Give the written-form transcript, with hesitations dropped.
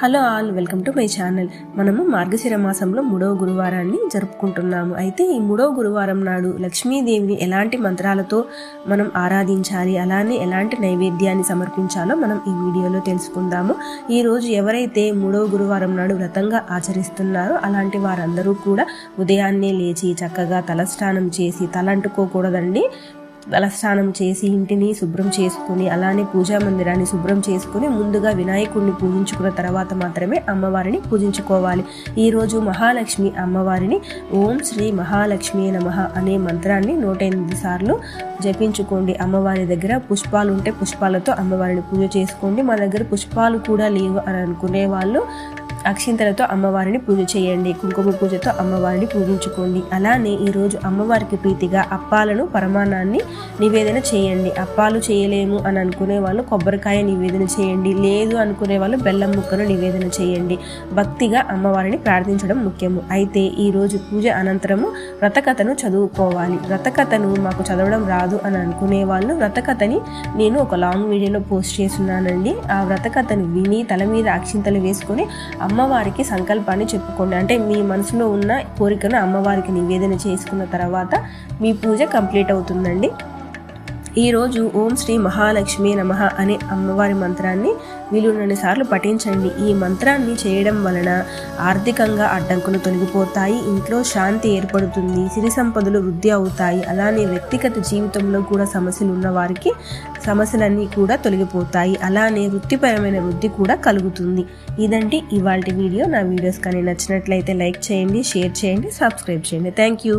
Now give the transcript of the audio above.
Hello all, welcome to my channel. మనము మార్గశిర మాసంలో 3వ గురువారాన్ని జరుపుకుంటున్నాము. అయితే ఈ 3వ గురువారం నాడు లక్ష్మీదేవిని ఎలాంటి మంత్రాలతో మనం ఆరాధించాలి, అలానే ఎలాంటి నైవేద్యాన్ని సమర్పించాలో మనం ఈ వీడియోలో తెలుసుకుందాము. ఈ రోజు ఎవరైతే 3వ గురువారం నాడు వ్రతంగా ఆచరిస్తున్నారో అలాంటి వారందరూ కూడా ఉదయాన్నే లేచి చక్కగా తలస్నానం చేసి, తలంటుకోకూడదండి, తలస్నానం చేసి ఇంటిని శుభ్రం చేసుకుని, అలానే పూజా మందిరాన్ని శుభ్రం చేసుకుని ముందుగా వినాయకుడిని పూజించుకున్న తర్వాత మాత్రమే అమ్మవారిని పూజించుకోవాలి. ఈరోజు మహాలక్ష్మి అమ్మవారిని ఓం శ్రీ మహాలక్ష్మి నమః అనే మంత్రాన్ని 108 సార్లు జపించుకోండి. అమ్మవారి దగ్గర పుష్పాలు ఉంటే పుష్పాలతో అమ్మవారిని పూజ చేసుకోండి. మా దగ్గర పుష్పాలు కూడా లేవు అని అనుకునే వాళ్ళు అక్షింతలతో అమ్మవారిని పూజ చేయండి. కుంకుమ పూజతో అమ్మవారిని పూజించుకోండి. అలానే ఈరోజు అమ్మవారికి ప్రీతిగా అప్పాలను, పరమాన్నాన్ని నివేదన చేయండి. అప్పాలు చేయలేము అని అనుకునే వాళ్ళు కొబ్బరికాయ నివేదన చేయండి. లేదు అనుకునే వాళ్ళు బెల్లం ముక్కను నివేదన చేయండి. భక్తిగా అమ్మవారిని ప్రార్థించడం ముఖ్యము. అయితే ఈరోజు పూజ అనంతరము వ్రతకథను చదువుకోవాలి. వ్రతకథను మాకు చదవడం రాదు అని అనుకునే వాళ్ళు వ్రతకథని నేను ఒక లాంగ్ వీడియోలో పోస్ట్ చేస్తున్నానండి. ఆ వ్రతకథను విని తల మీద అక్షింతలు వేసుకొని అమ్మవారికి సంకల్పాన్ని చెప్పుకోండి. అంటే మీ మనసులో ఉన్న కోరికను అమ్మవారికి నివేదన చేసుకున్న తర్వాత మీ పూజ కంప్లీట్ అవుతుందండి. ఈరోజు ఓం శ్రీ మహాలక్ష్మి నమః అనే అమ్మవారి మంత్రాన్ని వీలున్నన్ని సార్లు పఠించండి. ఈ మంత్రాన్ని చేయడం వలన ఆర్థికంగా అడ్డంకులు తొలగిపోతాయి, ఇంట్లో శాంతి ఏర్పడుతుంది, సిరి సంపదలు వృద్ధి అవుతాయి. అలానే వ్యక్తిగత జీవితంలో కూడా సమస్యలు ఉన్న వారికి సమస్యలన్నీ కూడా తొలగిపోతాయి. అలానే వృత్తిపరమైన వృద్ధి కూడా కలుగుతుంది. ఇదండి ఇవాల్టి వీడియో. నా వీడియోస్ కానీ నచ్చినట్లయితే లైక్ చేయండి, షేర్ చేయండి, సబ్స్క్రైబ్ చేయండి. Thank you.